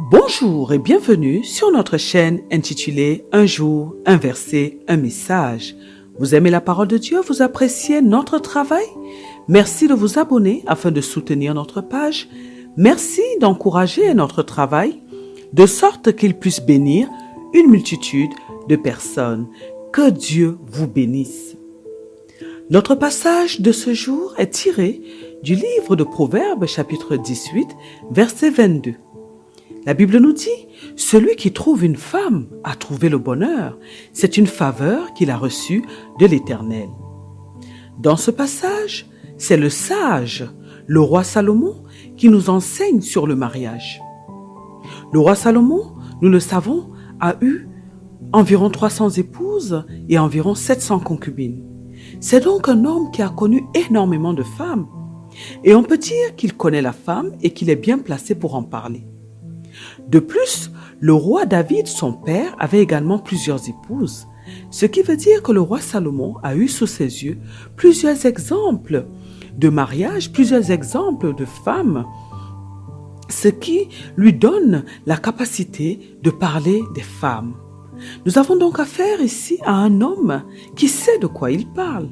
Bonjour et bienvenue sur notre chaîne intitulée Un jour, un verset, un message. Vous aimez la parole de Dieu? Vous appréciez notre travail? Merci de vous abonner afin de soutenir notre page. Merci d'encourager notre travail de sorte qu'il puisse bénir une multitude de personnes. Que Dieu vous bénisse. Notre passage de ce jour est tiré du livre de Proverbes chapitre 18, verset 22. La Bible nous dit, « Celui qui trouve une femme a trouvé le bonheur. C'est une faveur qu'il a reçue de l'Éternel. » Dans ce passage, c'est le sage, le roi Salomon, qui nous enseigne sur le mariage. Le roi Salomon, nous le savons, a eu environ 300 épouses et environ 700 concubines. C'est donc un homme qui a connu énormément de femmes. Et on peut dire qu'il connaît la femme et qu'il est bien placé pour en parler. De plus, le roi David, son père, avait également plusieurs épouses, ce qui veut dire que le roi Salomon a eu sous ses yeux plusieurs exemples de mariage, plusieurs exemples de femmes, ce qui lui donne la capacité de parler des femmes. Nous avons donc affaire ici à un homme qui sait de quoi il parle.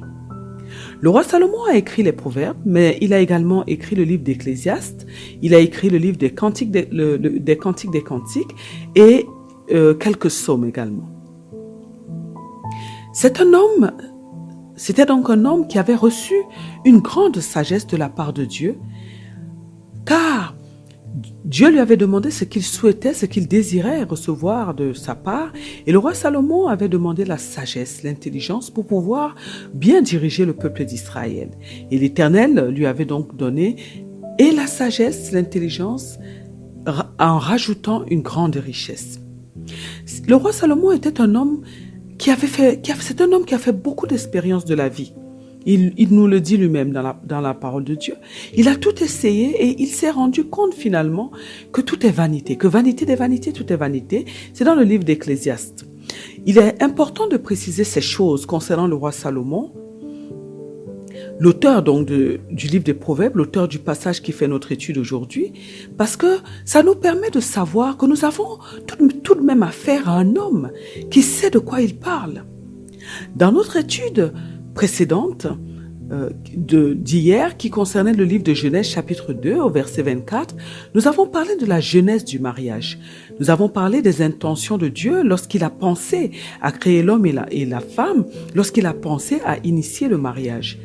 Le roi Salomon a écrit les Proverbes, mais il a également écrit le livre d'Ecclésiaste, il a écrit le livre des Cantiques des Cantiques et quelques psaumes également. C'était donc un homme qui avait reçu une grande sagesse de la part de Dieu, car Dieu lui avait demandé ce qu'il souhaitait, ce qu'il désirait recevoir de sa part, et le roi Salomon avait demandé la sagesse, l'intelligence pour pouvoir bien diriger le peuple d'Israël. Et l'Éternel lui avait donc donné et la sagesse, l'intelligence, en rajoutant une grande richesse. Le roi Salomon était un homme c'est un homme qui a fait beaucoup d'expériences de la vie. Il nous le dit lui-même dans la parole de Dieu. Il a tout essayé et il s'est rendu compte finalement que tout est vanité, que vanité des vanités, tout est vanité. C'est dans le livre d'Ecclésiaste. Il est important de préciser ces choses concernant le roi Salomon, l'auteur donc du livre des Proverbes, l'auteur du passage qui fait notre étude aujourd'hui, parce que ça nous permet de savoir que nous avons tout de même affaire à un homme qui sait de quoi il parle. Dans notre étude précédente d'hier qui concernait le livre de Genèse chapitre 2 au verset 24, nous avons parlé de la genèse du mariage. Nous avons parlé des intentions de Dieu lorsqu'il a pensé à créer l'homme et la femme, lorsqu'il a pensé à initier le mariage.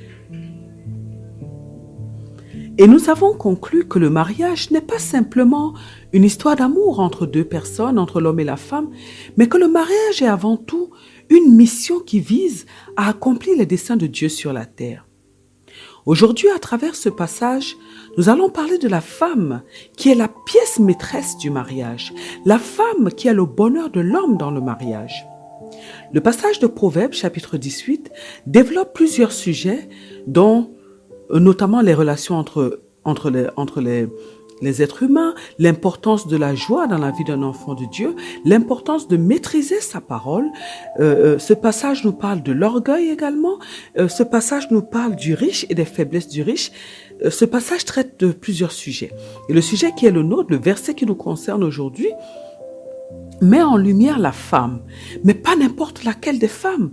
Et nous avons conclu que le mariage n'est pas simplement une histoire d'amour entre deux personnes, entre l'homme et la femme, mais que le mariage est avant tout une mission qui vise à accomplir les desseins de Dieu sur la terre. Aujourd'hui, à travers ce passage, nous allons parler de la femme qui est la pièce maîtresse du mariage, la femme qui a le bonheur de l'homme dans le mariage. Le passage de Proverbes, chapitre 18, développe plusieurs sujets, dont notamment les relations entre les êtres humains, l'importance de la joie dans la vie d'un enfant de Dieu, l'importance de maîtriser sa parole. Ce passage nous parle de l'orgueil également. Ce passage nous parle du riche et des faiblesses du riche. Ce passage traite de plusieurs sujets. Et le sujet qui est le nôtre, le verset qui nous concerne aujourd'hui, met en lumière la femme, mais pas n'importe laquelle des femmes.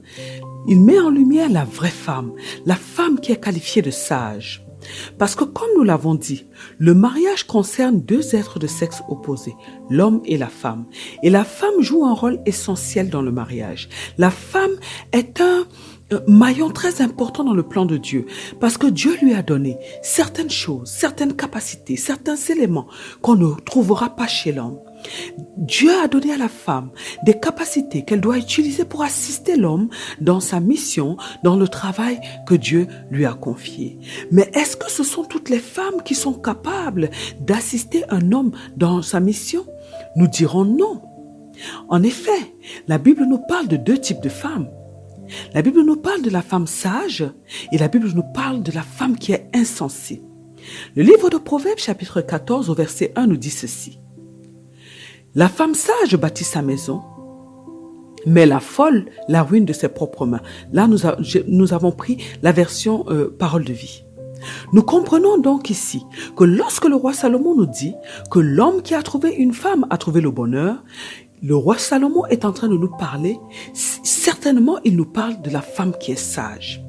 Il met en lumière la vraie femme, la femme qui est qualifiée de sage. Parce que comme nous l'avons dit, le mariage concerne deux êtres de sexe opposé, l'homme et la femme. Et la femme joue un rôle essentiel dans le mariage. La femme est un maillon très important dans le plan de Dieu, parce que Dieu lui a donné certaines choses, certaines capacités, certains éléments qu'on ne trouvera pas chez l'homme. Dieu a donné à la femme des capacités qu'elle doit utiliser pour assister l'homme dans sa mission, dans le travail que Dieu lui a confié. Mais est-ce que ce sont toutes les femmes qui sont capables d'assister un homme dans sa mission? Nous dirons non. En effet, la Bible nous parle de deux types de femmes. La Bible nous parle de la femme sage et la Bible nous parle de la femme qui est insensée. Le livre de Proverbes, chapitre 14, au verset 1, nous dit ceci. La femme sage bâtit sa maison, mais la folle la ruine de ses propres mains. Là, nous avons pris la version parole de vie. Nous comprenons donc ici que lorsque le roi Salomon nous dit que l'homme qui a trouvé une femme a trouvé le bonheur, le roi Salomon est en train de nous parler, certainement il nous parle de la femme qui est sage.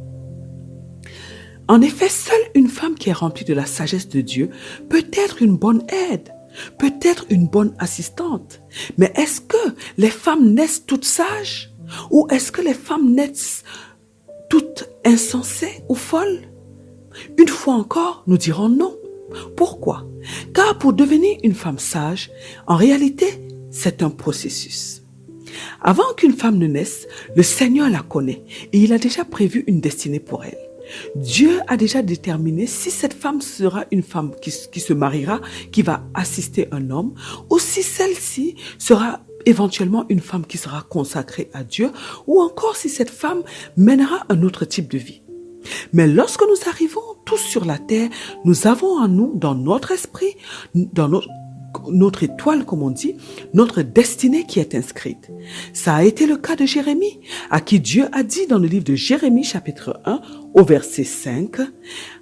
En effet, seule une femme qui est remplie de la sagesse de Dieu peut être une bonne aide, peut être une bonne assistante. Mais est-ce que les femmes naissent toutes sages? Ou est-ce que les femmes naissent toutes insensées ou folles? Une fois encore, nous dirons non. Pourquoi? Car pour devenir une femme sage, en réalité, c'est un processus. Avant qu'une femme ne naisse, le Seigneur la connaît et il a déjà prévu une destinée pour elle. Dieu a déjà déterminé si cette femme sera une femme qui se mariera, qui va assister un homme, ou si celle-ci sera éventuellement une femme qui sera consacrée à Dieu, ou encore si cette femme mènera un autre type de vie. Mais lorsque nous arrivons tous sur la terre, nous avons en nous, dans notre esprit, dans notre étoile, comme on dit, notre destinée qui est inscrite. Ça a été le cas de Jérémie, à qui Dieu a dit dans le livre de Jérémie, chapitre 1, au verset 5,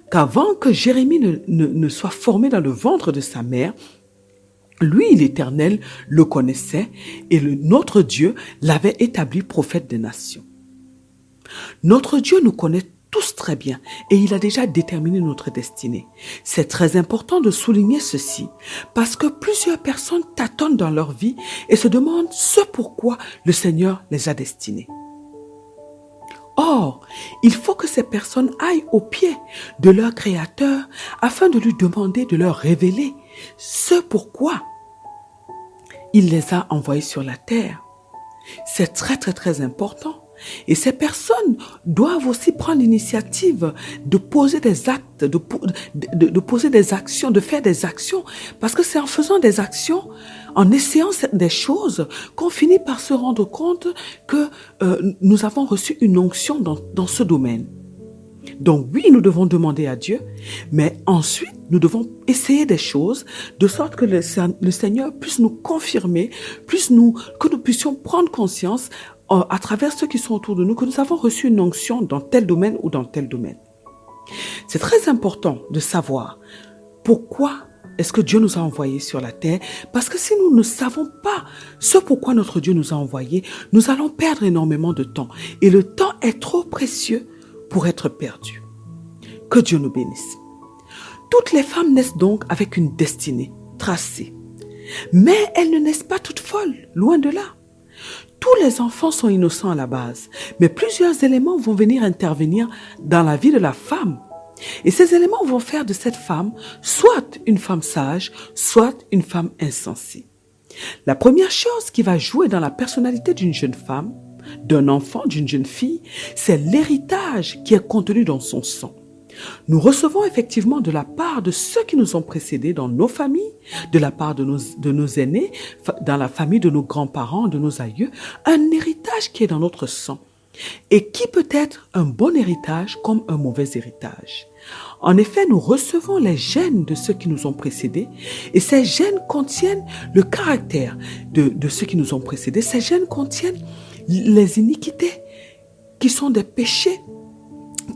qu'avant que Jérémie ne soit formé dans le ventre de sa mère, lui, l'Éternel, le connaissait et notre Dieu l'avait établi prophète des nations. Notre Dieu nous connaît tous très bien et il a déjà déterminé notre destinée. C'est très important de souligner ceci parce que plusieurs personnes tâtonnent dans leur vie et se demandent ce pourquoi le Seigneur les a destinés. Or, il faut que ces personnes aillent au pied de leur Créateur afin de lui demander de leur révéler ce pourquoi il les a envoyés sur la terre. C'est très très très important. Et ces personnes doivent aussi prendre l'initiative de poser des actes, de poser des actions, de faire des actions. Parce que c'est en faisant des actions, en essayant des choses, qu'on finit par se rendre compte que nous avons reçu une onction dans ce domaine. Donc oui, nous devons demander à Dieu, mais ensuite, nous devons essayer des choses de sorte que le Seigneur puisse nous confirmer, que nous puissions prendre conscience à travers ceux qui sont autour de nous, que nous avons reçu une onction dans tel domaine ou dans tel domaine. C'est très important de savoir pourquoi est-ce que Dieu nous a envoyés sur la terre, parce que si nous ne savons pas ce pourquoi notre Dieu nous a envoyés, nous allons perdre énormément de temps. Et le temps est trop précieux pour être perdu. Que Dieu nous bénisse. Toutes les femmes naissent donc avec une destinée tracée. Mais elles ne naissent pas toutes folles, loin de là. Tous les enfants sont innocents à la base, mais plusieurs éléments vont venir intervenir dans la vie de la femme. Et ces éléments vont faire de cette femme soit une femme sage, soit une femme insensée. La première chose qui va jouer dans la personnalité d'une jeune femme, d'un enfant, d'une jeune fille, c'est l'héritage qui est contenu dans son sang. Nous recevons effectivement de la part de ceux qui nous ont précédés dans nos familles, de la part de nos aînés, dans la famille de nos grands-parents, de nos aïeux, un héritage qui est dans notre sang et qui peut être un bon héritage comme un mauvais héritage. En effet, nous recevons les gènes de ceux qui nous ont précédés et ces gènes contiennent le caractère de ceux qui nous ont précédés. Ces gènes contiennent les iniquités qui sont des péchés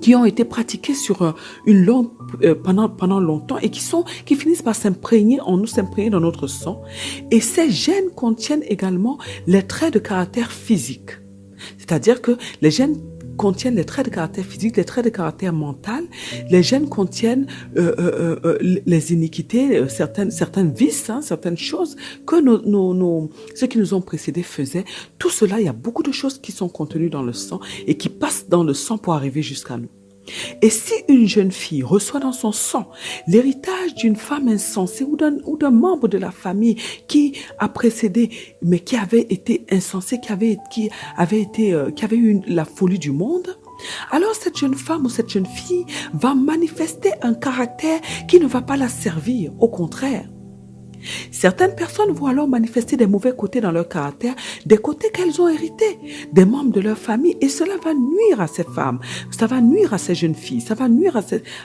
qui ont été pratiqués sur pendant longtemps et qui finissent par s'imprégner en nous, s'imprégner dans notre sang. Et ces gènes contiennent également les traits de caractère physique. C'est-à-dire que les gènes contiennent les traits de caractère physique, les traits de caractère mental. Les gènes contiennent les iniquités, certaines vices, certaines choses que ceux qui nous ont précédés faisaient. Tout cela, il y a beaucoup de choses qui sont contenues dans le sang et qui passent dans le sang pour arriver jusqu'à nous. Et si une jeune fille reçoit dans son sang l'héritage d'une femme insensée ou d'un membre de la famille qui a précédé, mais qui avait été insensé, qui avait eu la folie du monde, alors cette jeune femme ou cette jeune fille va manifester un caractère qui ne va pas la servir, au contraire. Certaines personnes vont alors manifester des mauvais côtés dans leur caractère, des côtés qu'elles ont hérités des membres de leur famille, et cela va nuire à ces femmes, ça va nuire à ces jeunes filles, ça va nuire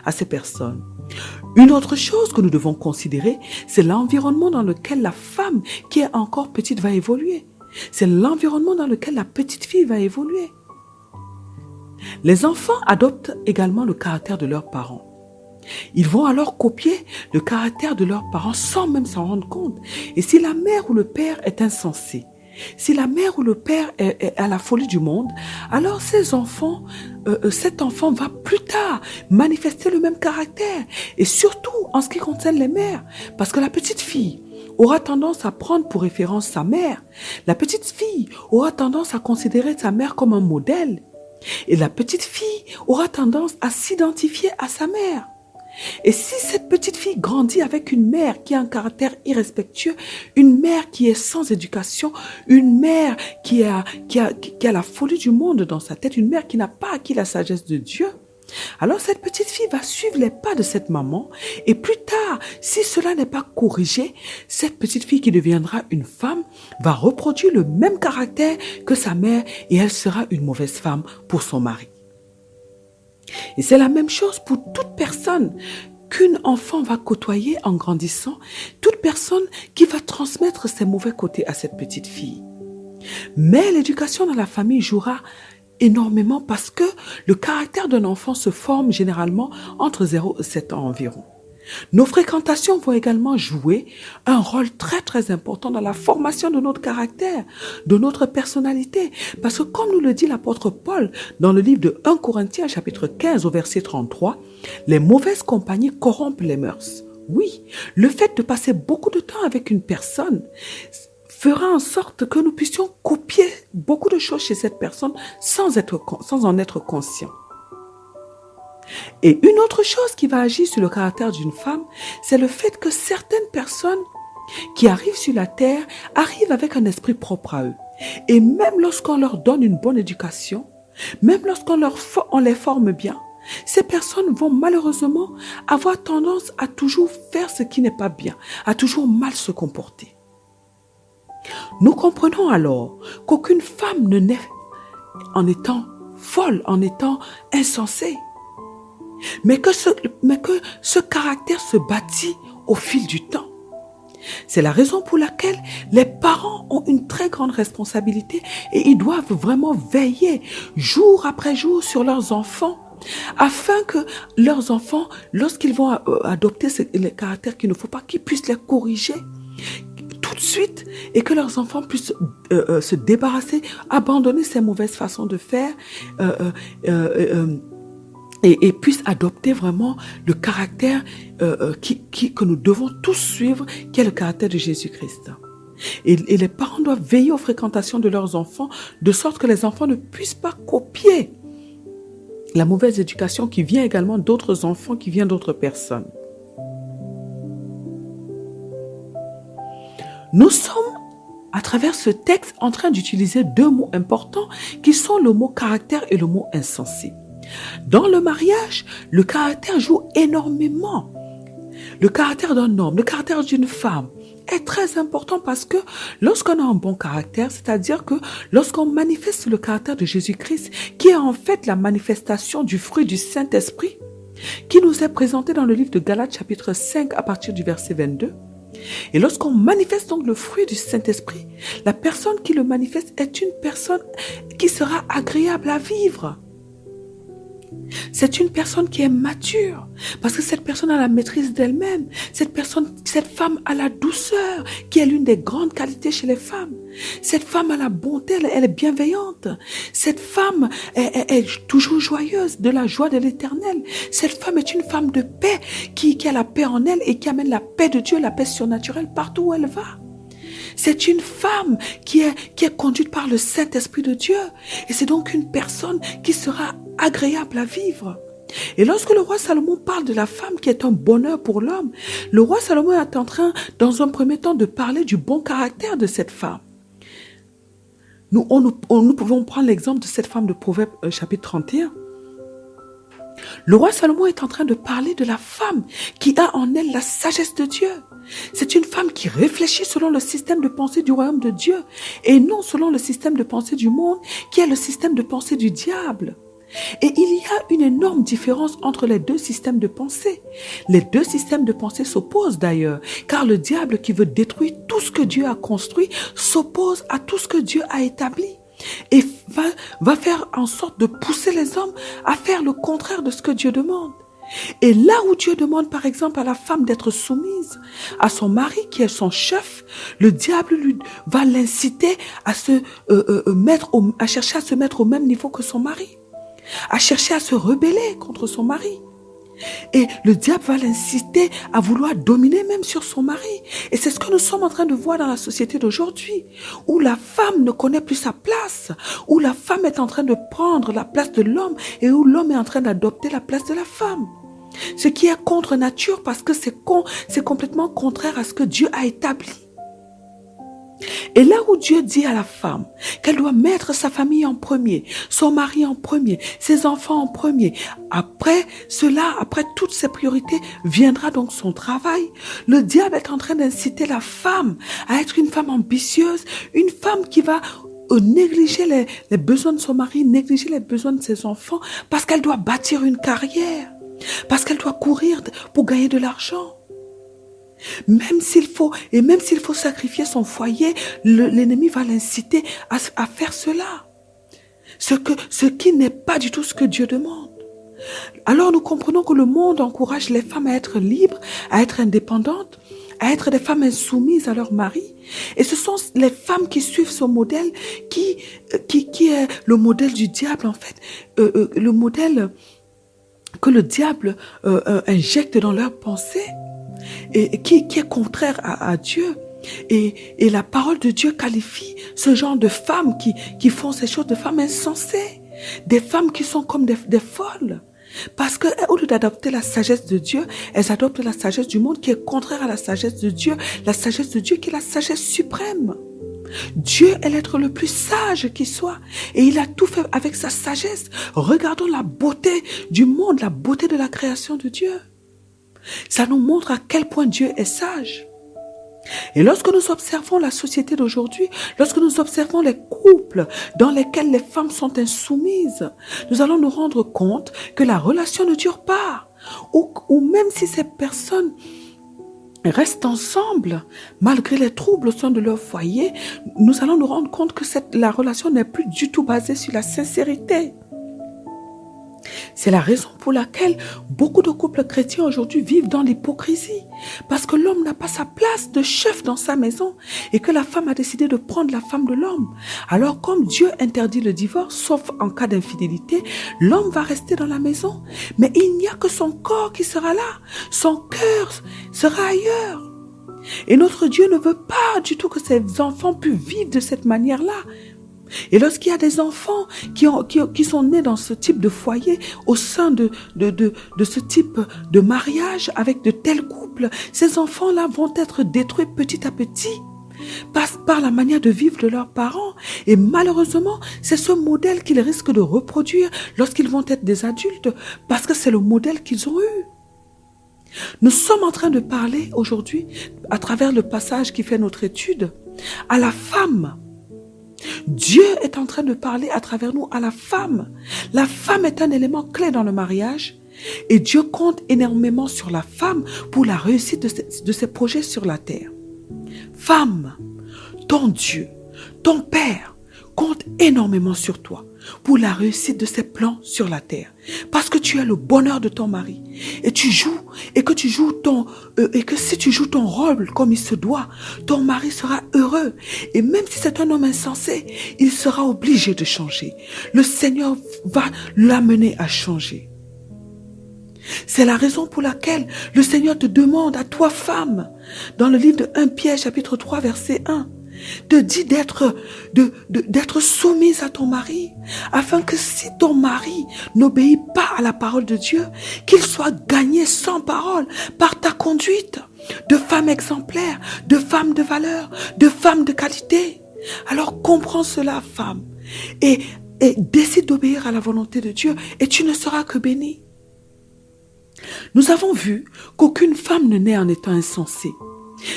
à ces personnes. Une autre chose que nous devons considérer, c'est l'environnement dans lequel la femme qui est encore petite va évoluer. C'est l'environnement dans lequel la petite fille va évoluer. Les enfants adoptent également le caractère de leurs parents. Ils vont alors copier le caractère de leurs parents sans même s'en rendre compte. Et si la mère ou le père est insensé, si la mère ou le père est à la folie du monde, alors cet enfant va plus tard manifester le même caractère. Et surtout en ce qui concerne les mères, parce que la petite fille aura tendance à prendre pour référence sa mère. La petite fille aura tendance à considérer sa mère comme un modèle. Et la petite fille aura tendance à s'identifier à sa mère. Et si cette petite fille grandit avec une mère qui a un caractère irrespectueux, une mère qui est sans éducation, une mère qui a la folie du monde dans sa tête, une mère qui n'a pas acquis la sagesse de Dieu, alors cette petite fille va suivre les pas de cette maman et plus tard, si cela n'est pas corrigé, cette petite fille qui deviendra une femme va reproduire le même caractère que sa mère et elle sera une mauvaise femme pour son mari. Et c'est la même chose pour toute personne qu'une enfant va côtoyer en grandissant, toute personne qui va transmettre ses mauvais côtés à cette petite fille. Mais l'éducation dans la famille jouera énormément parce que le caractère d'un enfant se forme généralement entre 0 et 7 ans environ. Nos fréquentations vont également jouer un rôle très très important dans la formation de notre caractère, de notre personnalité. Parce que comme nous le dit l'apôtre Paul dans le livre de 1 Corinthiens chapitre 15 au verset 33, les mauvaises compagnies corrompent les mœurs. Oui, le fait de passer beaucoup de temps avec une personne fera en sorte que nous puissions copier beaucoup de choses chez cette personne sans en être conscients. Et une autre chose qui va agir sur le caractère d'une femme, c'est le fait que certaines personnes qui arrivent sur la terre arrivent avec un esprit propre à eux. Et même lorsqu'on leur donne une bonne éducation, même lorsqu'on les forme bien, ces personnes vont malheureusement avoir tendance à toujours faire ce qui n'est pas bien, à toujours mal se comporter. Nous comprenons alors qu'aucune femme ne naît en étant folle, en étant insensée. Mais que ce caractère se bâtit au fil du temps. C'est la raison pour laquelle les parents ont une très grande responsabilité et ils doivent vraiment veiller jour après jour sur leurs enfants afin que leurs enfants, lorsqu'ils vont adopter les caractères qu'il ne faut pas, qu'ils puissent les corriger tout de suite et que leurs enfants puissent se débarrasser, abandonner ces mauvaises façons de faire et puissent adopter vraiment le caractère que nous devons tous suivre, qui est le caractère de Jésus-Christ. Et les parents doivent veiller aux fréquentations de leurs enfants, de sorte que les enfants ne puissent pas copier la mauvaise éducation qui vient également d'autres enfants, qui vient d'autres personnes. Nous sommes, à travers ce texte, en train d'utiliser deux mots importants qui sont le mot caractère et le mot insensé. Dans le mariage, le caractère joue énormément. Le caractère d'un homme, le caractère d'une femme est très important parce que lorsqu'on a un bon caractère, c'est-à-dire que lorsqu'on manifeste le caractère de Jésus-Christ, qui est en fait la manifestation du fruit du Saint-Esprit, qui nous est présenté dans le livre de Galates chapitre 5 à partir du verset 22, et lorsqu'on manifeste donc le fruit du Saint-Esprit, la personne qui le manifeste est une personne qui sera agréable à vivre. C'est une personne qui est mature parce que cette personne a la maîtrise d'elle-même. Cette femme a la douceur qui est l'une des grandes qualités chez les femmes. Cette femme a la bonté, elle est bienveillante. Cette femme est toujours joyeuse, de la joie de l'Éternel. Cette femme est une femme de paix qui a la paix en elle et qui amène la paix de Dieu, la paix surnaturelle partout où elle va. C'est une femme qui est conduite par le Saint-Esprit de Dieu. Et c'est donc une personne qui sera agréable à vivre. Et lorsque le roi Salomon parle de la femme qui est un bonheur pour l'homme, le roi Salomon est en train, dans un premier temps, de parler du bon caractère de cette femme. Nous pouvons prendre l'exemple de cette femme de Proverbes chapitre 31. Le roi Salomon est en train de parler de la femme qui a en elle la sagesse de Dieu. C'est une femme qui réfléchit selon le système de pensée du royaume de Dieu et non selon le système de pensée du monde qui est le système de pensée du diable. Et il y a une énorme différence entre les deux systèmes de pensée. Les deux systèmes de pensée s'opposent d'ailleurs, car le diable qui veut détruire tout ce que Dieu a construit s'oppose à tout ce que Dieu a établi. Et va faire en sorte de pousser les hommes à faire le contraire de ce que Dieu demande. Et là où Dieu demande par exemple à la femme d'être soumise à son mari qui est son chef, le diable va l'inciter à à chercher à se mettre au même niveau que son mari, à chercher à se rebeller contre son mari. Et le diable va l'inciter à vouloir dominer même sur son mari. Et c'est ce que nous sommes en train de voir dans la société d'aujourd'hui, où la femme ne connaît plus sa place, où la femme est en train de prendre la place de l'homme et où l'homme est en train d'adopter la place de la femme. Ce qui est contre nature parce que c'est complètement contraire à ce que Dieu a établi. Et là où Dieu dit à la femme qu'elle doit mettre sa famille en premier, son mari en premier, ses enfants en premier, après cela, après toutes ces priorités, viendra donc son travail. Le diable est en train d'inciter la femme à être une femme ambitieuse, une femme qui va négliger les besoins de son mari, négliger les besoins de ses enfants, parce qu'elle doit bâtir une carrière, parce qu'elle doit courir pour gagner de l'argent. Même s'il faut sacrifier son foyer, l'ennemi va l'inciter à faire cela. Ce qui n'est pas du tout ce que Dieu demande. Alors nous comprenons que le monde encourage les femmes à être libres, à être indépendantes, à être des femmes insoumises à leur mari. Et ce sont les femmes qui suivent ce modèle qui est le modèle du diable en fait, le modèle que le diable injecte dans leurs pensées. Et qui est contraire à Dieu. Et la parole de Dieu qualifie ce genre de femmes qui font ces choses de femmes insensées, des femmes qui sont comme des folles. Parce qu'au lieu d'adopter la sagesse de Dieu, elles adoptent la sagesse du monde qui est contraire à la sagesse de Dieu, la sagesse de Dieu qui est la sagesse suprême. Dieu est l'être le plus sage qui soit et il a tout fait avec sa sagesse. Regardons la beauté du monde, la beauté de la création de Dieu. Ça nous montre à quel point Dieu est sage. Et lorsque nous observons la société d'aujourd'hui, lorsque nous observons les couples dans lesquels les femmes sont insoumises, nous allons nous rendre compte que la relation ne dure pas. Ou même si ces personnes restent ensemble, malgré les troubles au sein de leur foyer, nous allons nous rendre compte que la relation n'est plus du tout basée sur la sincérité. C'est la raison pour laquelle beaucoup de couples chrétiens aujourd'hui vivent dans l'hypocrisie. Parce que l'homme n'a pas sa place de chef dans sa maison et que la femme a décidé de prendre la femme de l'homme. Alors comme Dieu interdit le divorce, sauf en cas d'infidélité, l'homme va rester dans la maison. Mais il n'y a que son corps qui sera là. Son cœur sera ailleurs. Et notre Dieu ne veut pas du tout que ses enfants puissent vivre de cette manière-là. Et lorsqu'il y a des enfants qui sont nés dans ce type de foyer, au sein de ce type de mariage avec de tels couples, ces enfants-là vont être détruits petit à petit par la manière de vivre de leurs parents. Et malheureusement, c'est ce modèle qu'ils risquent de reproduire lorsqu'ils vont être des adultes, parce que c'est le modèle qu'ils ont eu. Nous sommes en train de parler aujourd'hui, à travers le passage qui fait notre étude, à la femme. Dieu est en train de parler à travers nous à la femme. La femme est un élément clé dans le mariage et Dieu compte énormément sur la femme pour la réussite de ses projets sur la terre. Femme, ton Dieu, ton Père compte énormément sur toi pour la réussite de ses plans sur la terre. Parce que tu es le bonheur de ton mari. Et que si tu joues ton rôle comme il se doit, ton mari sera heureux. Et même si c'est un homme insensé, il sera obligé de changer. Le Seigneur va l'amener à changer. C'est la raison pour laquelle le Seigneur te demande à toi, femme, dans le livre de 1 Pierre, chapitre 3, verset 1, te dit d'être soumise à ton mari, afin que si ton mari n'obéit pas à la parole de Dieu, qu'il soit gagné sans parole par ta conduite de femme exemplaire, de femme de valeur, de femme de qualité. Alors comprends cela, femme, et décide d'obéir à la volonté de Dieu et tu ne seras que bénie. Nous avons vu qu'aucune femme ne naît en étant insensée.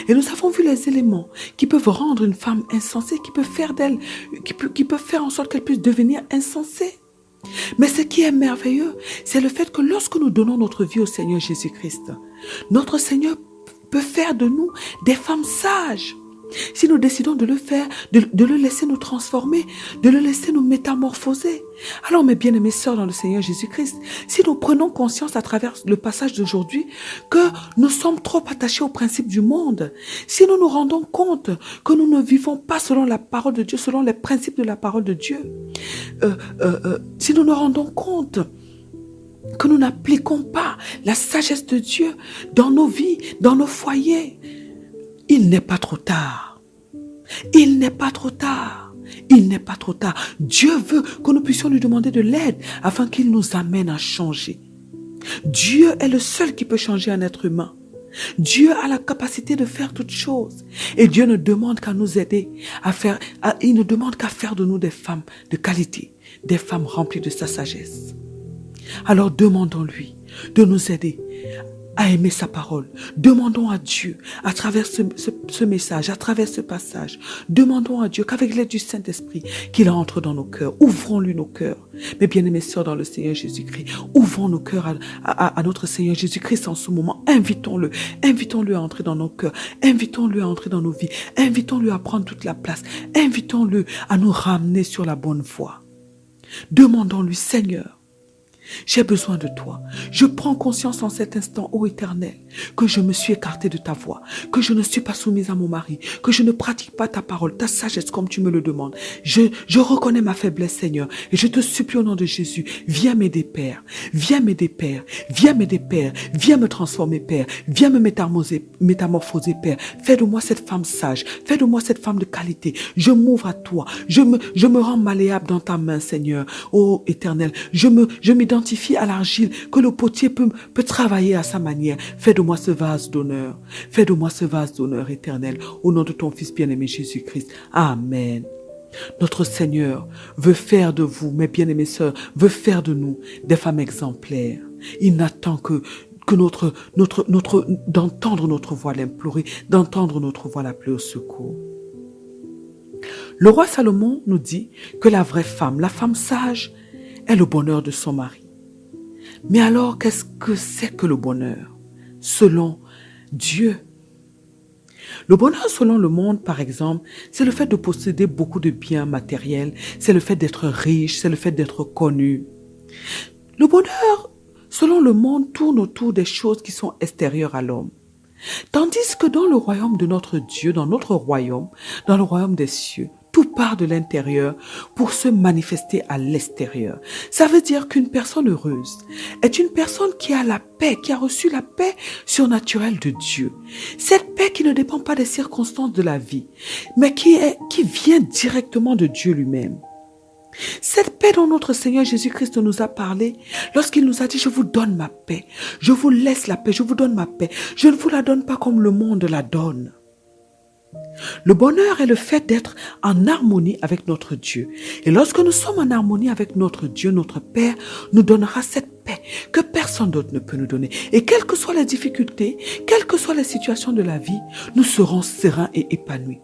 Et nous avons vu les éléments qui peuvent rendre une femme insensée, qui peuvent faire en sorte qu'elle puisse devenir insensée. Mais ce qui est merveilleux, c'est le fait que lorsque nous donnons notre vie au Seigneur Jésus-Christ, notre Seigneur peut faire de nous des femmes sages. Si nous décidons de le faire, de le laisser nous transformer, de le laisser nous métamorphoser. Alors, mes bien-aimées sœurs dans le Seigneur Jésus-Christ, si nous prenons conscience à travers le passage d'aujourd'hui que nous sommes trop attachés aux principes du monde, si nous nous rendons compte que nous ne vivons pas selon la parole de Dieu, selon les principes de la parole de Dieu, si nous nous rendons compte que nous n'appliquons pas la sagesse de Dieu dans nos vies, dans nos foyers, il n'est pas trop tard. Il n'est pas trop tard. Il n'est pas trop tard. Dieu veut que nous puissions lui demander de l'aide afin qu'il nous amène à changer. Dieu est le seul qui peut changer un être humain. Dieu a la capacité de faire toutes choses. Et Dieu ne demande qu'à nous aider il ne demande qu'à faire de nous des femmes de qualité, des femmes remplies de sa sagesse. Alors demandons-lui de nous aider à aimer sa parole. Demandons à Dieu, à travers ce message, à travers ce passage, demandons à Dieu qu'avec l'aide du Saint-Esprit, qu'il entre dans nos cœurs. Ouvrons-lui nos cœurs. Mes bien-aimés sœurs dans le Seigneur Jésus-Christ, ouvrons nos cœurs à notre Seigneur Jésus-Christ en ce moment. Invitons-le. Invitons-le à entrer dans nos cœurs. Invitons-le à entrer dans nos vies. Invitons-le à prendre toute la place. Invitons-le à nous ramener sur la bonne voie. Demandons-lui, Seigneur, j'ai besoin de toi. Je prends conscience en cet instant, ô Éternel, que je me suis écartée de ta voix, que je ne suis pas soumise à mon mari, que je ne pratique pas ta parole, ta sagesse comme tu me le demandes. Je reconnais ma faiblesse, Seigneur, et je te supplie au nom de Jésus, viens m'aider, Père. Viens m'aider, Père. Viens m'aider, Père. Viens me transformer, Père. Viens me métamorphoser, Père. Fais de moi cette femme sage. Fais de moi cette femme de qualité. Je m'ouvre à toi. Je me rends malléable dans ta main, Seigneur. Ô Éternel, je m'identifie à l'argile que le potier peut travailler à sa manière. Fais de moi ce vase d'honneur. Fais de moi ce vase d'honneur, Éternel. Au nom de ton Fils bien-aimé Jésus-Christ. Amen. Notre Seigneur veut faire de vous, mes bien-aimées sœurs, veut faire de nous des femmes exemplaires. Il n'attend que d'entendre notre voix l'implorer, d'entendre notre voix l'appeler au secours. Le roi Salomon nous dit que la vraie femme, la femme sage, est le bonheur de son mari. Mais alors, qu'est-ce que c'est que le bonheur selon Dieu? Le bonheur selon le monde, par exemple, c'est le fait de posséder beaucoup de biens matériels, c'est le fait d'être riche, c'est le fait d'être connu. Le bonheur selon le monde tourne autour des choses qui sont extérieures à l'homme. Tandis que dans le royaume de notre Dieu, dans notre royaume, dans le royaume des cieux, tout part de l'intérieur pour se manifester à l'extérieur. Ça veut dire qu'une personne heureuse est une personne qui a la paix, qui a reçu la paix surnaturelle de Dieu. Cette paix qui ne dépend pas des circonstances de la vie, mais qui vient directement de Dieu lui-même. Cette paix dont notre Seigneur Jésus-Christ nous a parlé lorsqu'il nous a dit « Je vous donne ma paix, je vous laisse la paix, je vous donne ma paix, je ne vous la donne pas comme le monde la donne ». Le bonheur est le fait d'être en harmonie avec notre Dieu. Et lorsque nous sommes en harmonie avec notre Dieu, notre Père nous donnera cette paix que personne d'autre ne peut nous donner. Et quelles que soient les difficultés, quelles que soient les situations de la vie, nous serons sereins et épanouis.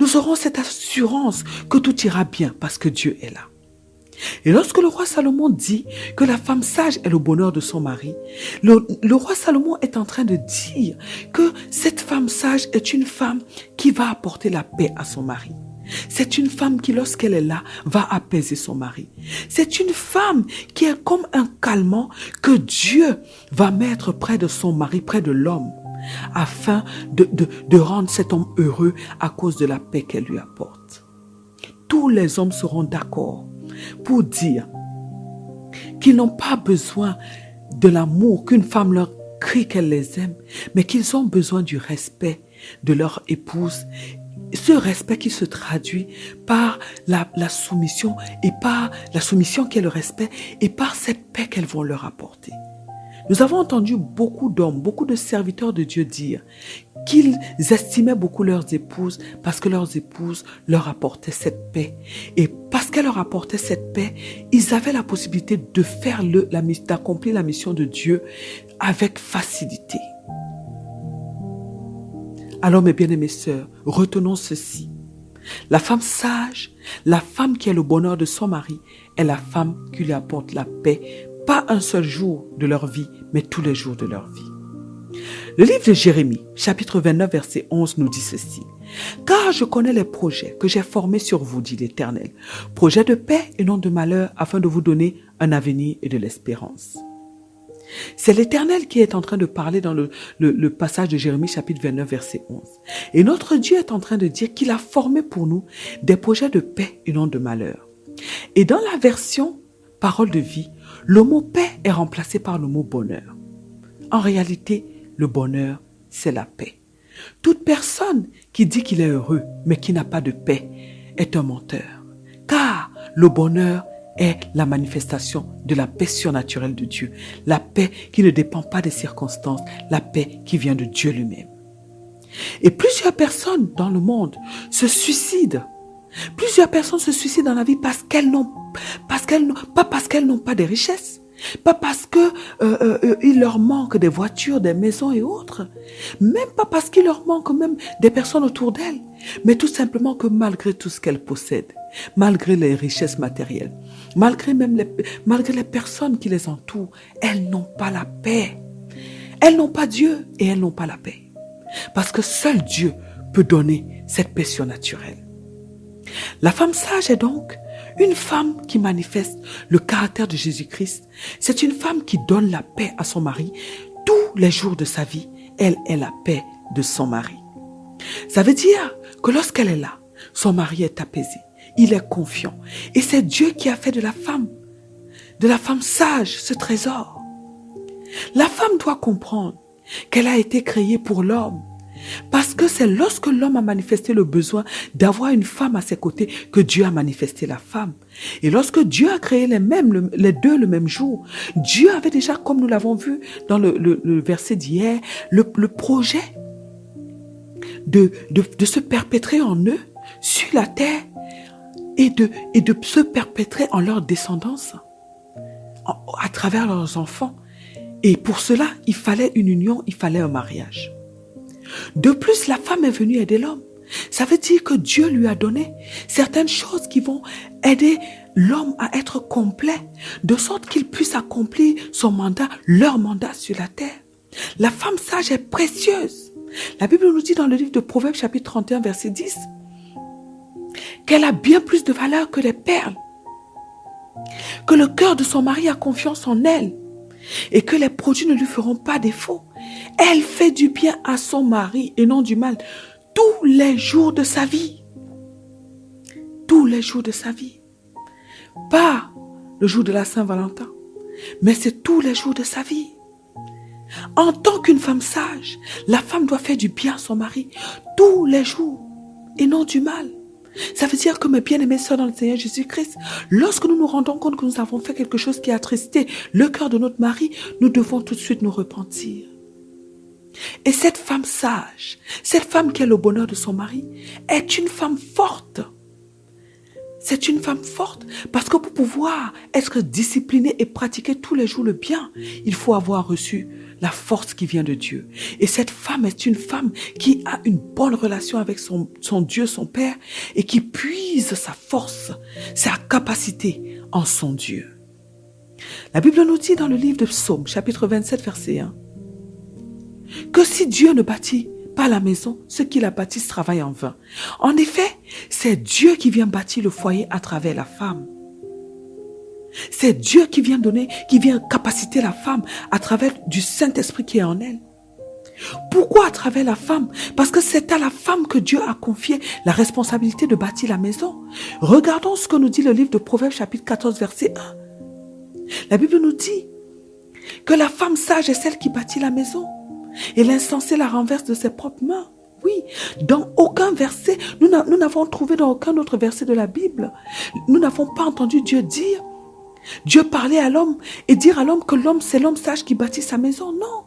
Nous aurons cette assurance que tout ira bien parce que Dieu est là. Et lorsque le roi Salomon dit que la femme sage est le bonheur de son mari, le roi Salomon est en train de dire que cette femme sage est une femme qui va apporter la paix à son mari. C'est une femme qui, lorsqu'elle est là, va apaiser son mari. C'est une femme qui est comme un calmant que Dieu va mettre près de son mari, près de l'homme, afin de rendre cet homme heureux à cause de la paix qu'elle lui apporte. Tous les hommes seront d'accord pour dire qu'ils n'ont pas besoin de l'amour, qu'une femme leur crie qu'elle les aime, mais qu'ils ont besoin du respect de leur épouse. Ce respect qui se traduit par la soumission, et par la soumission qui est le respect, et par cette paix qu'elles vont leur apporter. Nous avons entendu beaucoup d'hommes, beaucoup de serviteurs de Dieu dire qu'ils estimaient beaucoup leurs épouses parce que leurs épouses leur apportaient cette paix. Et parce qu'elles leur apportaient cette paix, ils avaient la possibilité de faire d'accomplir la mission de Dieu avec facilité. Alors mes bien-aimées sœurs, retenons ceci. La femme sage, la femme qui est le bonheur de son mari, est la femme qui lui apporte la paix, pas un seul jour de leur vie, mais tous les jours de leur vie. Le livre de Jérémie, chapitre 29, verset 11, nous dit ceci. « Car je connais les projets que j'ai formés sur vous, dit l'Éternel, projets de paix et non de malheur, afin de vous donner un avenir et de l'espérance. » C'est l'Éternel qui est en train de parler dans le passage de Jérémie, chapitre 29, verset 11. Et notre Dieu est en train de dire qu'il a formé pour nous des projets de paix et non de malheur. Et dans la version parole de vie, le mot paix est remplacé par le mot bonheur. En réalité, le bonheur, c'est la paix. Toute personne qui dit qu'il est heureux, mais qui n'a pas de paix, est un menteur. Car le bonheur est la manifestation de la paix surnaturelle de Dieu. La paix qui ne dépend pas des circonstances, la paix qui vient de Dieu lui-même. Et plusieurs personnes dans le monde se suicident. Plusieurs personnes se suicident dans la vie pas parce qu'elles n'ont pas de richesses. Pas parce qu'il leur manque des voitures, des maisons et autres. Même pas parce qu'il leur manque même des personnes autour d'elles. Mais tout simplement que malgré tout ce qu'elles possèdent, malgré les richesses matérielles, malgré les personnes qui les entourent, elles n'ont pas la paix. Elles n'ont pas Dieu et elles n'ont pas la paix. Parce que seul Dieu peut donner cette paix surnaturelle. La femme sage est donc une femme qui manifeste le caractère de Jésus-Christ. C'est une femme qui donne la paix à son mari. Tous les jours de sa vie, elle est la paix de son mari. Ça veut dire que lorsqu'elle est là, son mari est apaisé. Il est confiant. Et c'est Dieu qui a fait de la femme sage, ce trésor. La femme doit comprendre qu'elle a été créée pour l'homme. Parce que c'est lorsque l'homme a manifesté le besoin d'avoir une femme à ses côtés que Dieu a manifesté la femme. Et lorsque Dieu a créé les deux le même jour, Dieu avait déjà, comme nous l'avons vu dans le verset d'hier, le projet de se perpétrer en eux sur la terre et de se perpétrer en leur descendance à travers leurs enfants. Et pour cela, il fallait une union, il fallait un mariage. De plus, la femme est venue aider l'homme. Ça veut dire que Dieu lui a donné certaines choses qui vont aider l'homme à être complet, de sorte qu'il puisse accomplir son mandat, leur mandat sur la terre. La femme sage est précieuse. La Bible nous dit dans le livre de Proverbes, chapitre 31, verset 10, qu'elle a bien plus de valeur que les perles, que le cœur de son mari a confiance en elle et que les produits ne lui feront pas défaut. Elle fait du bien à son mari et non du mal tous les jours de sa vie. Tous les jours de sa vie. Pas le jour de la Saint-Valentin, mais c'est tous les jours de sa vie. En tant qu'une femme sage, la femme doit faire du bien à son mari tous les jours et non du mal. Ça veut dire que mes bien-aimés sœurs dans le Seigneur Jésus-Christ, lorsque nous nous rendons compte que nous avons fait quelque chose qui a attristé le cœur de notre mari, nous devons tout de suite nous repentir. Et cette femme sage, cette femme qui a le bonheur de son mari, est une femme forte. C'est une femme forte parce que pour pouvoir être disciplinée et pratiquer tous les jours le bien, il faut avoir reçu la force qui vient de Dieu. Et cette femme est une femme qui a une bonne relation avec son Dieu, son Père, et qui puise sa force, sa capacité en son Dieu. La Bible nous dit dans le livre de Psaume, chapitre 27, verset 1, que si Dieu ne bâtit pas la maison, ceux qui la bâtissent travaillent en vain. En effet, c'est Dieu qui vient bâtir le foyer à travers la femme. C'est Dieu qui vient capaciter la femme à travers du Saint-Esprit qui est en elle. Pourquoi à travers la femme? Parce que c'est à la femme que Dieu a confié la responsabilité de bâtir la maison. Regardons ce que nous dit le livre de Proverbes chapitre 14 verset 1. La Bible nous dit que la femme sage est celle qui bâtit la maison et l'insensé la renverse de ses propres mains. Oui, dans aucun verset, nous n'avons trouvé dans aucun autre verset de la Bible, nous n'avons pas entendu Dieu parler à l'homme et dire à l'homme que l'homme, c'est l'homme sage qui bâtit sa maison. Non,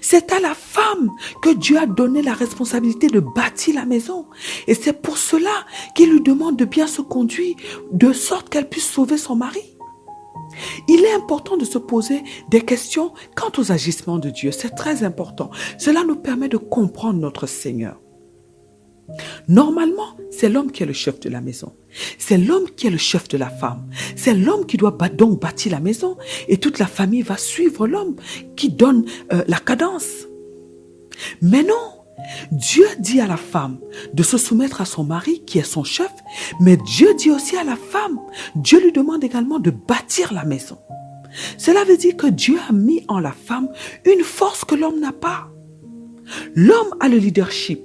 c'est à la femme que Dieu a donné la responsabilité de bâtir la maison. Et c'est pour cela qu'il lui demande de bien se conduire, de sorte qu'elle puisse sauver son mari. Il est important de se poser des questions quant aux agissements de Dieu. C'est très important. Cela nous permet de comprendre notre Seigneur. Normalement, c'est l'homme qui est le chef de la maison. C'est l'homme qui est le chef de la femme. C'est l'homme qui doit donc bâtir la maison et toute la famille va suivre l'homme qui donne la cadence. Mais non, Dieu dit à la femme de se soumettre à son mari qui est son chef, mais Dieu dit aussi à la femme, Dieu lui demande également de bâtir la maison. Cela veut dire que Dieu a mis en la femme une force que l'homme n'a pas. L'homme a le leadership.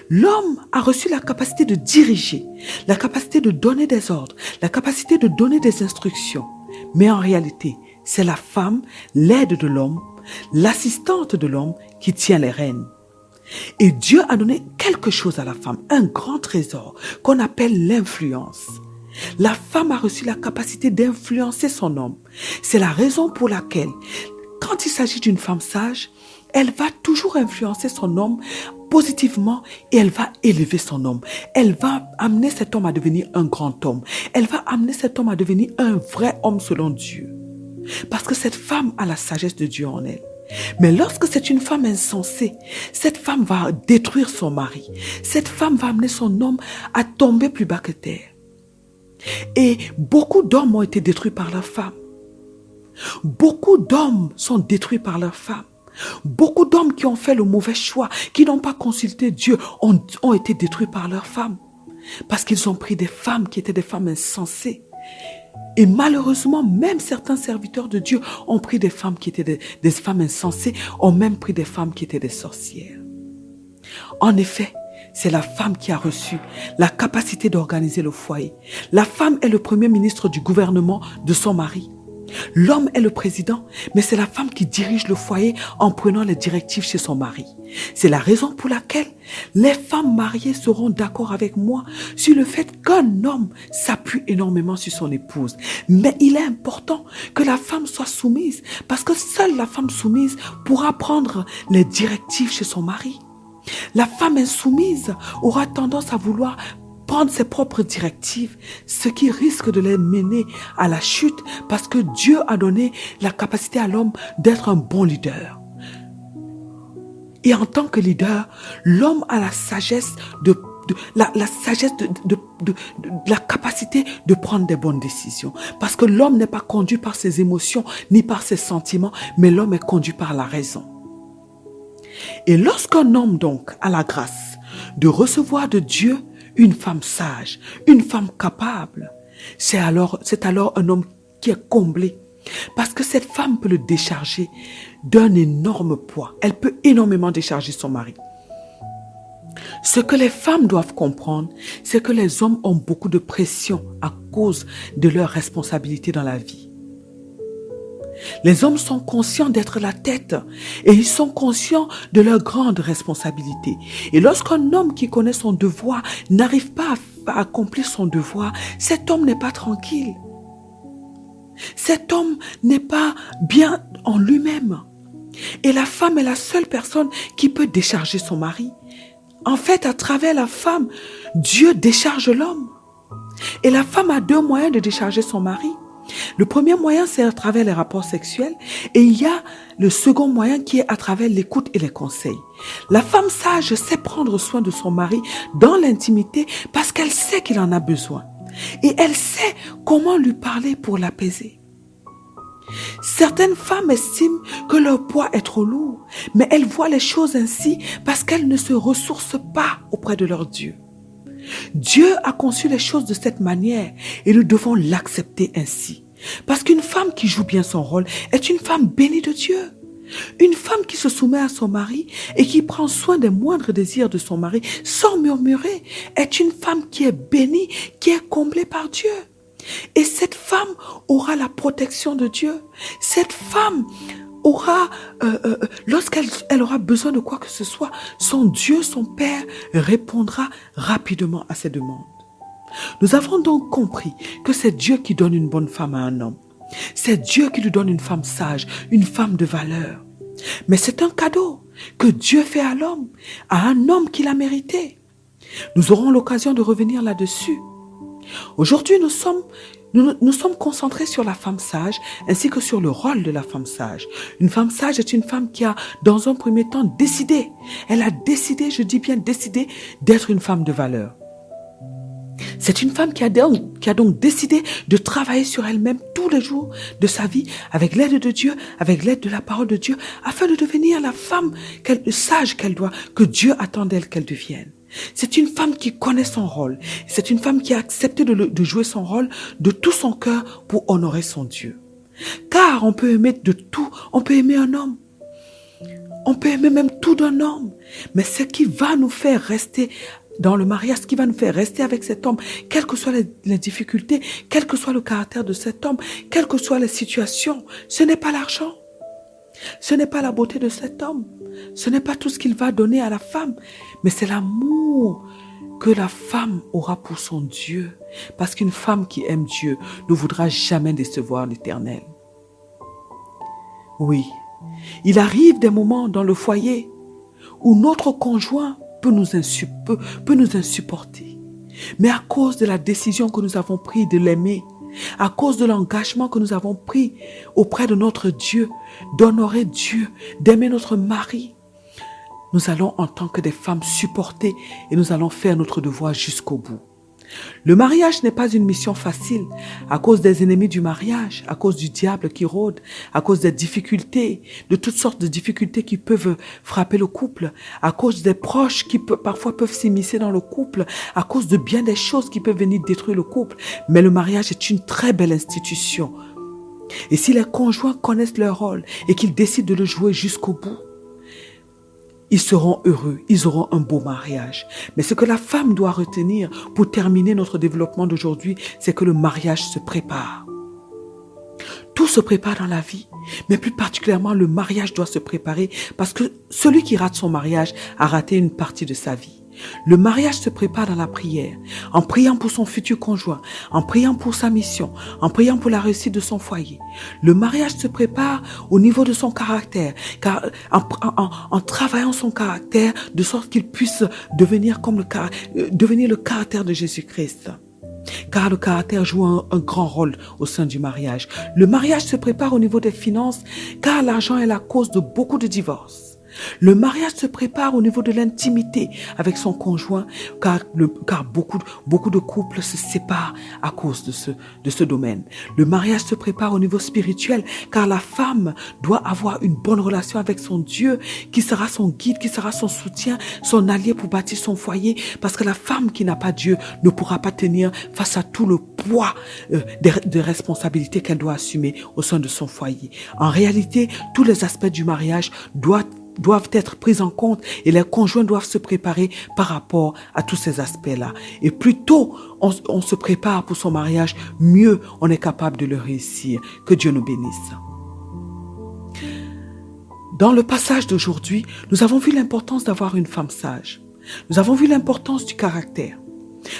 L'homme a reçu la capacité de diriger, la capacité de donner des ordres, la capacité de donner des instructions. Mais en réalité, c'est la femme, l'aide de l'homme, l'assistante de l'homme qui tient les rênes. Et Dieu a donné quelque chose à la femme, un grand trésor qu'on appelle l'influence. La femme a reçu la capacité d'influencer son homme. C'est la raison pour laquelle, quand il s'agit d'une femme sage, elle va toujours influencer son homme positivement et elle va élever son homme. Elle va amener cet homme à devenir un grand homme. Elle va amener cet homme à devenir un vrai homme selon Dieu. Parce que cette femme a la sagesse de Dieu en elle. Mais lorsque c'est une femme insensée, cette femme va détruire son mari. Cette femme va amener son homme à tomber plus bas que terre. Et beaucoup d'hommes ont été détruits par leur femme. Beaucoup d'hommes sont détruits par leur femme. Beaucoup d'hommes qui ont fait le mauvais choix, qui n'ont pas consulté Dieu, ont été détruits par leurs femmes. Parce qu'ils ont pris des femmes qui étaient des femmes insensées. Et malheureusement, même certains serviteurs de Dieu ont pris des femmes qui étaient des femmes insensées, ont même pris des femmes qui étaient des sorcières. En effet, c'est la femme qui a reçu la capacité d'organiser le foyer. La femme est le premier ministre du gouvernement de son mari. L'homme est le président, mais c'est la femme qui dirige le foyer en prenant les directives chez son mari. C'est la raison pour laquelle les femmes mariées seront d'accord avec moi sur le fait qu'un homme s'appuie énormément sur son épouse. Mais il est important que la femme soit soumise, parce que seule la femme soumise pourra prendre les directives chez son mari. La femme insoumise aura tendance à vouloir prendre ses propres directives, ce qui risque de les mener à la chute parce que Dieu a donné la capacité à l'homme d'être un bon leader. Et en tant que leader, l'homme a la sagesse la capacité de prendre des bonnes décisions. Parce que l'homme n'est pas conduit par ses émotions ni par ses sentiments, mais l'homme est conduit par la raison. Et lorsqu'un homme donc a la grâce de recevoir de Dieu une femme sage, une femme capable, c'est alors un homme qui est comblé. Parce que cette femme peut le décharger d'un énorme poids. Elle peut énormément décharger son mari. Ce que les femmes doivent comprendre, c'est que les hommes ont beaucoup de pression à cause de leurs responsabilités dans la vie. Les hommes sont conscients d'être la tête et ils sont conscients de leurs grandes responsabilités. Et lorsqu'un homme qui connaît son devoir n'arrive pas à accomplir son devoir, cet homme n'est pas tranquille. Cet homme n'est pas bien en lui-même. Et la femme est la seule personne qui peut décharger son mari. En fait, à travers la femme, Dieu décharge l'homme. Et la femme a deux moyens de décharger son mari. Le premier moyen, c'est à travers les rapports sexuels et il y a le second moyen qui est à travers l'écoute et les conseils. La femme sage sait prendre soin de son mari dans l'intimité parce qu'elle sait qu'il en a besoin et elle sait comment lui parler pour l'apaiser. Certaines femmes estiment que leur poids est trop lourd, mais elles voient les choses ainsi parce qu'elles ne se ressourcent pas auprès de leur Dieu. Dieu a conçu les choses de cette manière et nous devons l'accepter ainsi. Parce qu'une femme qui joue bien son rôle est une femme bénie de Dieu. Une femme qui se soumet à son mari et qui prend soin des moindres désirs de son mari sans murmurer est une femme qui est bénie, qui est comblée par Dieu. Et cette femme aura la protection de Dieu. Cette femme aura, lorsqu'elle aura besoin de quoi que ce soit, son Dieu, son Père, répondra rapidement à ses demandes. Nous avons donc compris que c'est Dieu qui donne une bonne femme à un homme. C'est Dieu qui lui donne une femme sage, une femme de valeur. Mais c'est un cadeau que Dieu fait à l'homme, à un homme qui l'a mérité. Nous aurons l'occasion de revenir là-dessus. Aujourd'hui, nous sommes concentrés sur la femme sage ainsi que sur le rôle de la femme sage. Une femme sage est une femme qui a, dans un premier temps, décidé. Elle a décidé, je dis bien décidé, d'être une femme de valeur. C'est une femme qui a donc décidé de travailler sur elle-même tous les jours de sa vie avec l'aide de Dieu, avec l'aide de la parole de Dieu, afin de devenir la femme sage que Dieu attend d'elle qu'elle devienne. C'est une femme qui connaît son rôle. C'est une femme qui a accepté de jouer son rôle de tout son cœur pour honorer son Dieu. Car on peut aimer de tout, on peut aimer un homme. On peut aimer même tout d'un homme. Mais ce qui va nous faire rester dans le mariage, ce qui va nous faire rester avec cet homme, quelles que soient les difficultés, quel que soit le caractère de cet homme, quelles que soient les situations, ce n'est pas l'argent. Ce n'est pas la beauté de cet homme. Ce n'est pas tout ce qu'il va donner à la femme, mais c'est l'amour que la femme aura pour son Dieu. Parce qu'une femme qui aime Dieu ne voudra jamais décevoir l'Éternel. Oui, il arrive des moments dans le foyer où notre conjoint peut nous insupporter. Mais à cause de la décision que nous avons prise de l'aimer, à cause de l'engagement que nous avons pris auprès de notre Dieu, d'honorer Dieu, d'aimer notre mari, nous allons en tant que des femmes supporter et nous allons faire notre devoir jusqu'au bout. Le mariage n'est pas une mission facile à cause des ennemis du mariage, à cause du diable qui rôde, à cause des difficultés, de toutes sortes de difficultés qui peuvent frapper le couple, à cause des proches qui parfois peuvent s'immiscer dans le couple, à cause de bien des choses qui peuvent venir détruire le couple. Mais le mariage est une très belle institution. Et si les conjoints connaissent leur rôle et qu'ils décident de le jouer jusqu'au bout, ils seront heureux, ils auront un beau mariage. Mais ce que la femme doit retenir pour terminer notre développement d'aujourd'hui, c'est que le mariage se prépare. Tout se prépare dans la vie, mais plus particulièrement le mariage doit se préparer parce que celui qui rate son mariage a raté une partie de sa vie. Le mariage se prépare dans la prière, en priant pour son futur conjoint, en priant pour sa mission, en priant pour la réussite de son foyer. Le mariage se prépare au niveau de son caractère, car en travaillant son caractère de sorte qu'il puisse devenir le caractère de Jésus-Christ. Car le caractère joue un grand rôle au sein du mariage. Le mariage se prépare au niveau des finances, car l'argent est la cause de beaucoup de divorces. Le mariage se prépare au niveau de l'intimité avec son conjoint, car beaucoup de couples se séparent à cause de ce domaine. Le mariage se prépare au niveau spirituel, car la femme doit avoir une bonne relation avec son Dieu, qui sera son guide, qui sera son soutien, son allié pour bâtir son foyer, parce que la femme qui n'a pas Dieu ne pourra pas tenir face à tout le poids des responsabilités qu'elle doit assumer au sein de son foyer. En réalité, tous les aspects du mariage doivent être prises en compte et les conjoints doivent se préparer par rapport à tous ces aspects-là. Et plus tôt on se prépare pour son mariage, mieux on est capable de le réussir. Que Dieu nous bénisse. Dans le passage d'aujourd'hui, nous avons vu l'importance d'avoir une femme sage. Nous avons vu l'importance du caractère.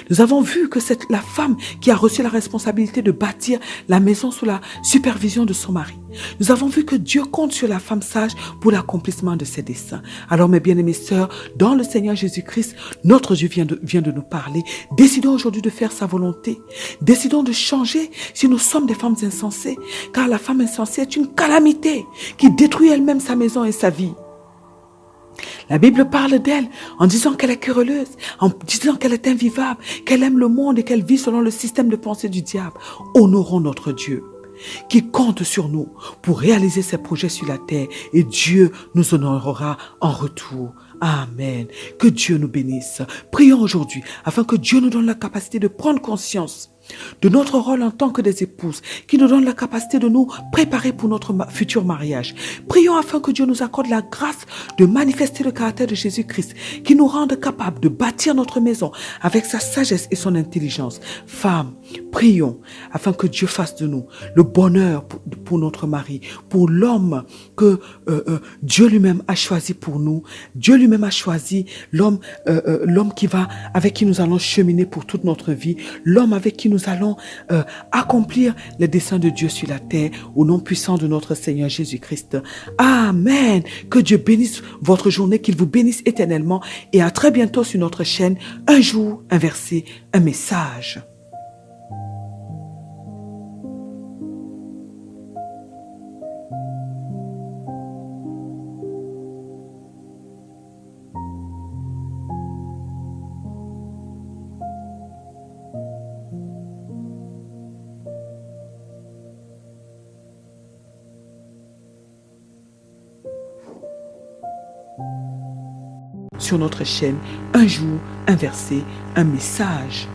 Nous avons vu que c'est la femme qui a reçu la responsabilité de bâtir la maison sous la supervision de son mari. Nous avons vu que Dieu compte sur la femme sage pour l'accomplissement de ses desseins. Alors mes bien-aimées sœurs, dans le Seigneur Jésus-Christ, notre Dieu vient de nous parler. Décidons aujourd'hui de faire sa volonté. Décidons de changer si nous sommes des femmes insensées. Car la femme insensée est une calamité qui détruit elle-même sa maison et sa vie. La Bible parle d'elle en disant qu'elle est querelleuse, en disant qu'elle est invivable, qu'elle aime le monde et qu'elle vit selon le système de pensée du diable. Honorons notre Dieu qui compte sur nous pour réaliser ses projets sur la terre et Dieu nous honorera en retour. Amen. Que Dieu nous bénisse. Prions aujourd'hui afin que Dieu nous donne la capacité de prendre conscience de notre rôle en tant que des épouses, qui nous donne la capacité de nous préparer pour notre futur mariage. Prions afin que Dieu nous accorde la grâce de manifester le caractère de Jésus-Christ, qui nous rende capables de bâtir notre maison avec sa sagesse et son intelligence. Femmes, prions afin que Dieu fasse de nous le bonheur pour notre mari, pour l'homme que Dieu lui-même a choisi pour nous. Dieu lui-même a choisi l'homme avec qui nous allons cheminer pour toute notre vie, l'homme avec qui nous allons accomplir les desseins de Dieu sur la terre, au nom puissant de notre Seigneur Jésus-Christ. Amen. Que Dieu bénisse votre journée, qu'il vous bénisse éternellement et à très bientôt sur notre chaîne. Un jour, un verset, un message. sur notre chaîne un jour un verset, un message.